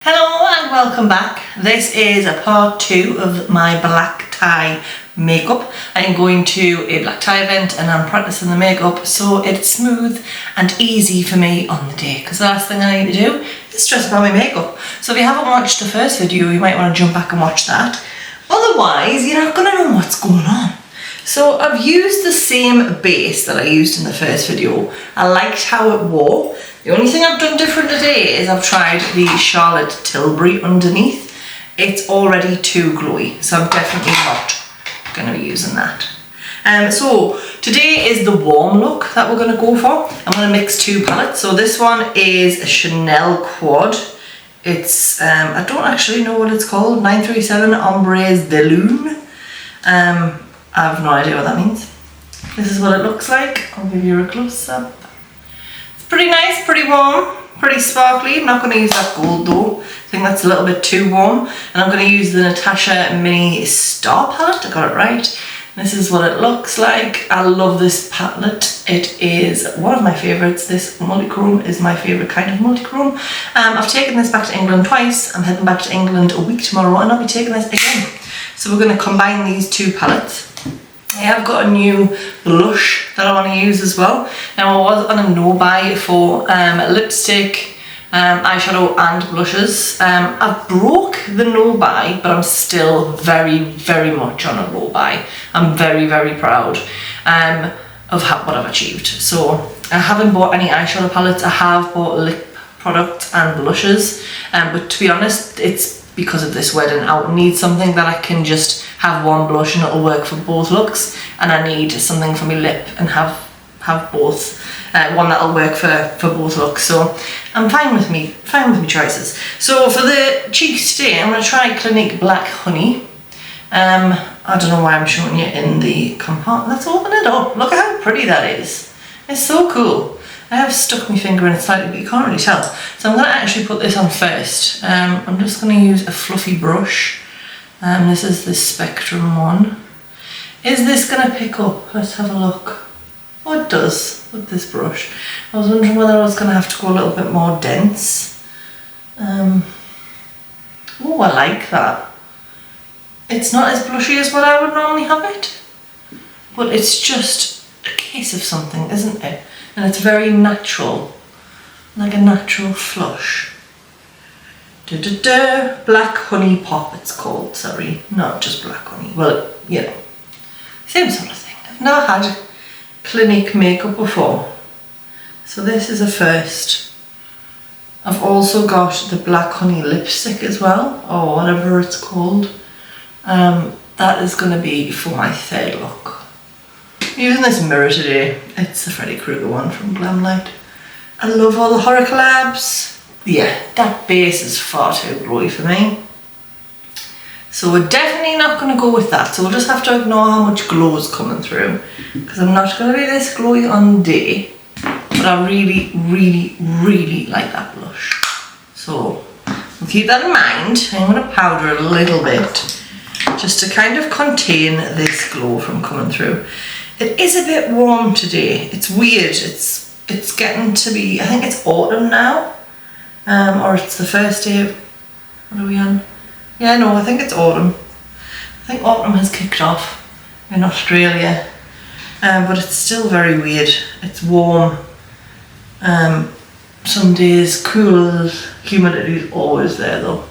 Hello and welcome back. This is a part 2 of my black tie makeup. I am going to a black tie event and I'm practicing the makeup so it's smooth and easy for me on the day, because the last thing I need to do is stress about my makeup. So if you haven't watched the first video, you might want to jump back and watch that. Otherwise, you're not going to know what's going on. So I've used the same base that I used in the first video. I liked how it wore. The only thing I've done different today is I've tried the Charlotte Tilbury underneath. It's already too glowy, so I'm definitely not going to be using that. So today is the warm look that we're going to go for. I'm going to mix two palettes. So this one is a Chanel Quad. It's, I don't actually know what it's called, 937 Ombres de Lune. I have no idea what that means. This is what it looks like. I'll give you a close up. It's pretty nice, pretty warm, pretty sparkly. I'm not going to use that gold though. I think that's a little bit too warm. And I'm going to use the Natasha Mini Star palette. I got it right. This is what it looks like. I love this palette. It is one of my favourites. This multichrome is my favourite kind of multichrome. I've taken this back to England twice. I'm heading back to England a week tomorrow and I'll be taking this again. So we're going to combine these two palettes. I have got a new blush that I want to use as well. Now I was on a no-buy for lipstick, eyeshadow and blushes. I've broke the no-buy, but I'm still very, very much on a low-buy. I'm very, very proud of what I've achieved. So I haven't bought any eyeshadow palettes. I have bought lip products and blushes, but to be honest, it's because of this wedding. I need something that I can just have one blush and it'll work for both looks, and I need something for my lip and have both, one that'll work for both looks. So I'm fine with me choices. So for the cheeks today, I'm going to try Clinique Black Honey. I don't know why I'm showing you in the compartment. Let's open it up. Look at how pretty that is. It's so cool. I have stuck my finger in it slightly, but you can't really tell. So I'm going to actually put this on first. I'm just going to use a fluffy brush. This is the Spectrum one. Is this going to pick up? Let's have a look. Oh, it does with this brush. I was wondering whether I was going to have to go a little bit more dense. Oh, I like that. It's not as blushy as what I would normally have it, but it's just a case of something, isn't it? And it's very natural, like a natural flush. Black Honey Pop it's called, sorry, not just Black Honey. Well, you know, same sort of thing. I've never had Clinique makeup before, so this is a first. I've also got the Black Honey lipstick as well, or whatever it's called. That is going to be for my third look. I'm using this mirror today. It's the Freddy Krueger one from Glamlight. I love all the horror collabs. Yeah, that base is far too glowy for me. So we're definitely not going to go with that. So we'll just have to ignore how much glow is coming through, because I'm not going to be this glowy on the day. But I really, really, really like that blush. So we'll keep that in mind. I'm going to powder a little bit just to kind of contain this glow from coming through. It is a bit warm today. It's weird. It's getting to be, I think it's autumn now. Or it's the first day of, what are we on? Yeah, no, I think it's autumn. I think autumn has kicked off in Australia. But it's still very weird. It's warm. Some days cool, humidity is always there though.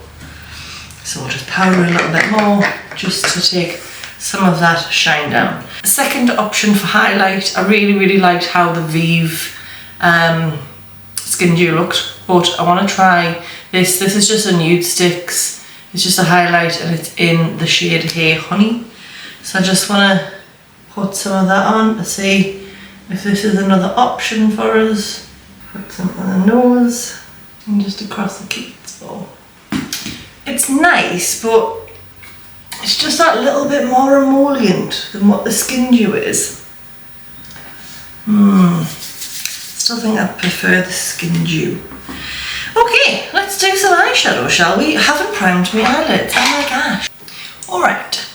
So we'll just powder a little bit more just to take some of that shine down. Second option for highlight, I really, really liked how the Vive Skin Dew looked, but I want to try this. This is just a Nude Sticks. It's just a highlight and it's in the shade Hey Honey. So I just want to put some of that on to see if this is another option for us. Put some on the nose and just across the cheeks. Oh. It's nice, but it's just that little bit more emollient than what the Skin Dew is. Still think I prefer the Skin Dew. Okay, let's do some eyeshadow, shall we? I haven't primed my eyelids, oh my gosh. Alright,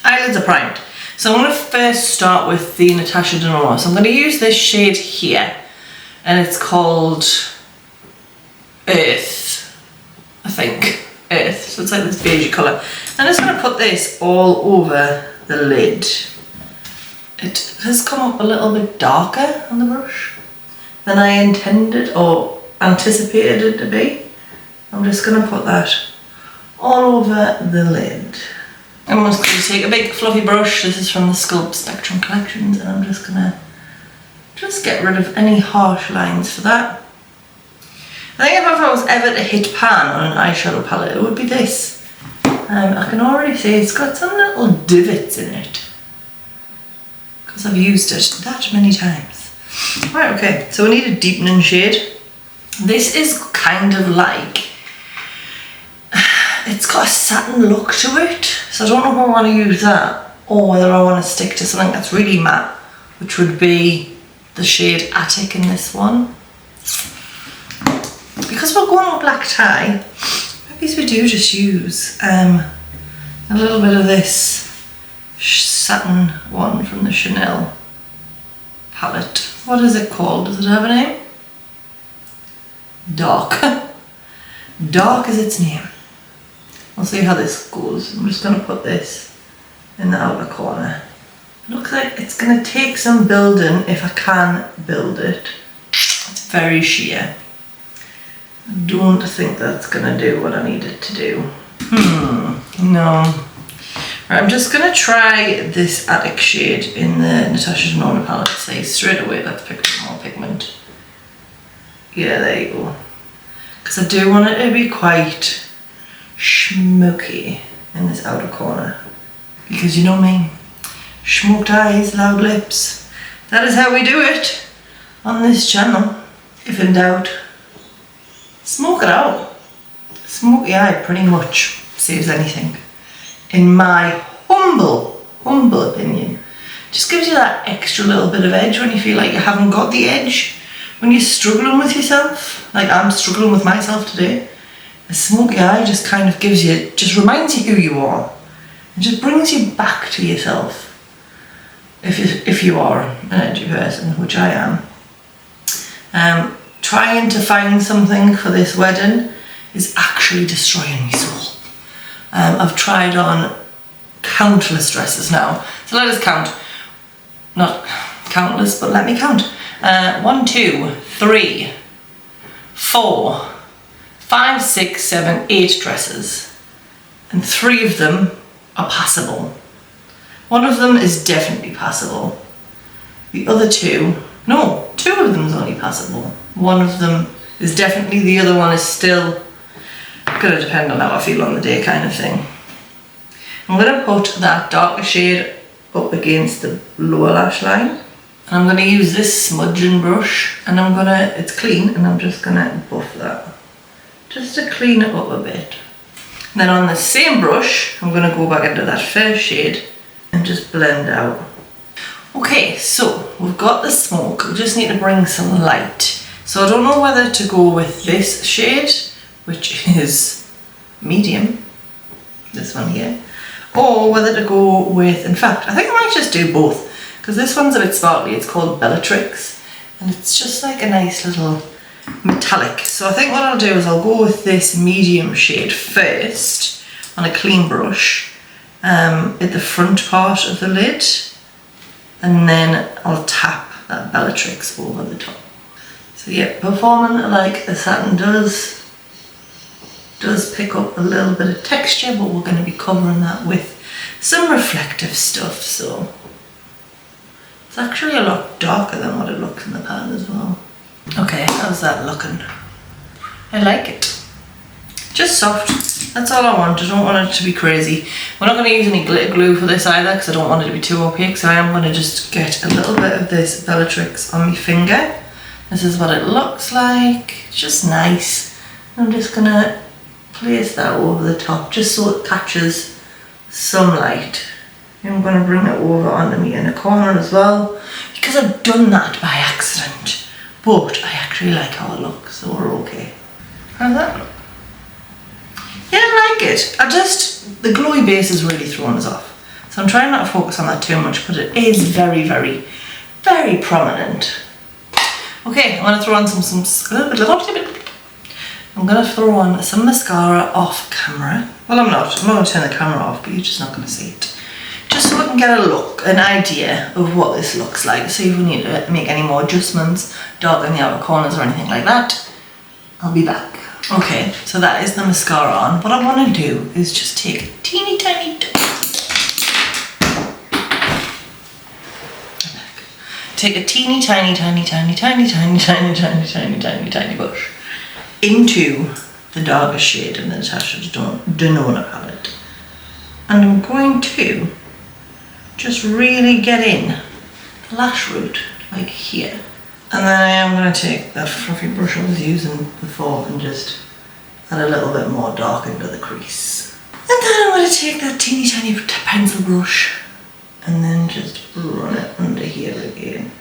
eyelids are primed. So I'm going to first start with the Natasha Denona. So I'm going to use this shade here, and it's called Earth, I think. so it's like this beigey colour. I'm just going to put this all over the lid. It has come up a little bit darker on the brush than I intended or anticipated it to be. I'm just going to put that all over the lid. I'm just going to take a big fluffy brush. This is from the Sculpt Spectrum Collections, and I'm just going to get rid of any harsh lines for that. I think if I was ever to hit pan on an eyeshadow palette, it would be this. I can already see it's got some little divots in it because I've used it that many times. Right, okay, so we need a deepening shade. This is kind of like, it's got a satin look to it, so I don't know if I want to use that or whether I want to stick to something that's really matte, which would be the shade Attic in this one. Because we're going with black tie, maybe we do just use a little bit of this satin one from the Chanel palette. What is it called? Does it have a name? Dark. Dark is its name. We'll see how this goes. I'm just going to put this in the outer corner. It looks like it's going to take some building if I can build it. It's very sheer. I don't think that's going to do what I need it to do. No. Right, I'm just going to try this Attic shade in the Natasha Denona palette. Say straight away that's picked up more pigment. Yeah, there you go. Because I do want it to be quite smoky in this outer corner. Because you know me, smoked eyes, loud lips. That is how we do it on this channel. If in doubt, smoke it out. Smoky eye pretty much saves anything. In my humble opinion. Just gives you that extra little bit of edge when you feel like you haven't got the edge. When you're struggling with yourself, like I'm struggling with myself today. A smoky eye just kind of gives you, just reminds you who you are. It just brings you back to yourself. If you are an edgy person, which I am. Trying to find something for this wedding is actually destroying my soul. I've tried on countless dresses now. So let us count. Not countless, but let me count. 1, 2, 3, 4, 5, 6, 7, 8 dresses. And 3 of them are passable. One of them is definitely passable. The other 2, no, 2 of them is only passable. One of them is definitely, the other one is still gonna depend on how I feel on the day kind of thing. I'm gonna put that darker shade up against the lower lash line. And I'm gonna use this smudging brush and it's clean and I'm just gonna buff that. Just to clean it up a bit. And then on the same brush, I'm gonna go back into that fair shade and just blend out. Okay, so we've got the smoke, we just need to bring some light. So I don't know whether to go with this shade, which is medium, this one here, or whether to go with, in fact, I think I might just do both, because this one's a bit sparkly. It's called Bellatrix, and it's just like a nice little metallic. So I think what I'll do is I'll go with this medium shade first on a clean brush at the front part of the lid, and then I'll tap that Bellatrix over the top. So yeah, performing like the satin does pick up a little bit of texture, but we're going to be covering that with some reflective stuff, so it's actually a lot darker than what it looks in the pan as well. Okay, how's that looking? I like it. Just soft, that's all I want. I don't want it to be crazy. We're not going to use any glitter glue for this either because I don't want it to be too opaque, so I am going to just get a little bit of this Bellatrix on my finger. This is what it looks like, it's just nice. I'm just going to place that over the top just so it catches some light. And I'm going to bring it over onto me in a corner as well because I've done that by accident, but I actually like how it looks, so we're okay. How's that look? Yeah, I like it. The glowy base is really throwing us off, so I'm trying not to focus on that too much, but it is very, very, very prominent. Okay, I'm going to throw on I'm going going to throw on some mascara off camera. Well, I'm not going to turn the camera off, but you're just not going to see it. Just so we can get a look, an idea of what this looks like. See if we need to make any more adjustments, darken the outer corners or anything like that. I'll be back. Okay, so that is the mascara on. What I want to do is just take a teeny tiny brush into the darkest shade in the Natasha Denona palette. And I'm going to just really get in the lash root, like here. And then I am going to take that fluffy brush I was using before and just add a little bit more dark into the crease. And then I'm going to take that teeny tiny pencil brush and then just run it under here again.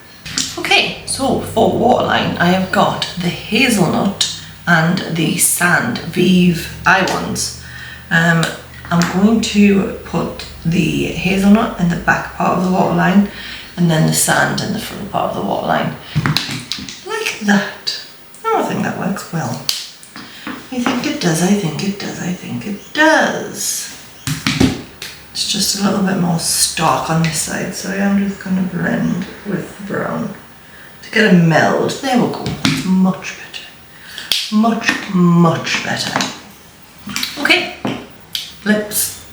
Okay, so for waterline I have got the hazelnut and the sand Vive eye ones. I'm going to put the hazelnut in the back part of the waterline and then the sand in the front part of the waterline. Like that. Oh, I think that works well. I think it does, I think it does, I think it does. It's just a little bit more stark on this side, so I am just going to blend with the brown to get a meld. There we go. Much better. Much, much better. Okay, lips.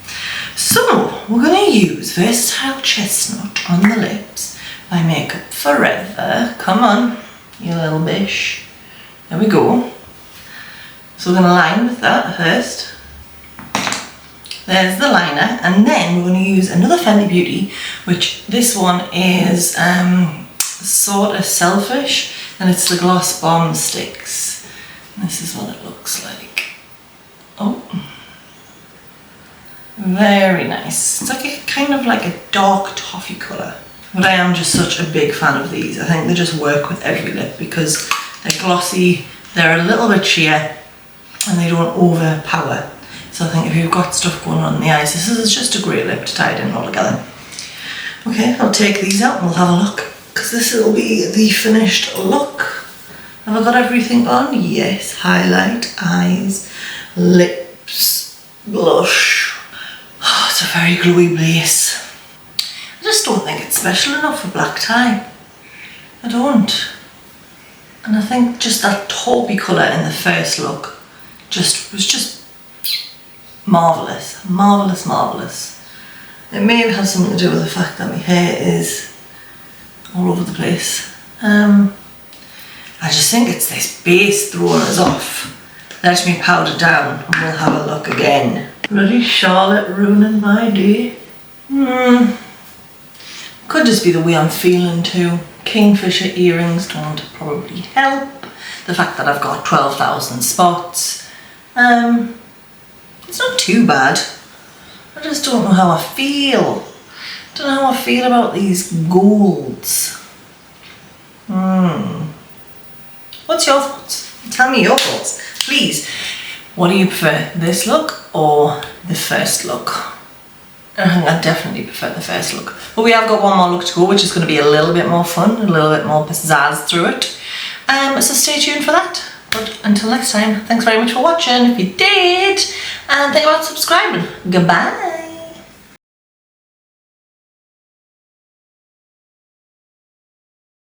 So, we're going to use Versatile Chestnut on the lips by Makeup Forever. Come on, you little bish. There we go. So we're going to line with that first. There's the liner, and then we're going to use another Fenty Beauty, which this one is sort of Selfish, and it's the Gloss Bomb Sticks. And this is what it looks like. Oh, very nice. It's like a kind of like a dark toffee colour. But I am just such a big fan of these. I think they just work with every lip because they're glossy, they're a little bit sheer, and they don't overpower. So I think if you've got stuff going on in the eyes, this is just a great lip to tie it in all together. Okay, I'll take these out and we'll have a look, because this will be the finished look. Have I got everything on? Yes. Highlight, eyes, lips, blush. Oh, it's a very glowy base. I just don't think it's special enough for black tie. I don't. And I think just that taupey colour in the first look was just marvellous, marvellous, marvellous. It may have something to do with the fact that my hair is all over the place. I just think it's this base throwing us off. Let me powder down and we'll have a look again. Bloody Charlotte ruining my day. Could just be the way I'm feeling too. Kingfisher earrings don't probably help. The fact that I've got 12,000 spots. It's not too bad. I just don't know how I feel. Don't know how I feel about these golds. What's your thoughts? Tell me your thoughts, please. What do you prefer, this look or the first look? I think I definitely prefer the first look. But we have got one more look to go, which is going to be a little bit more fun, a little bit more pizzazz through it. So stay tuned for that. But until next time, thanks very much for watching, if you did, and think about subscribing. Goodbye.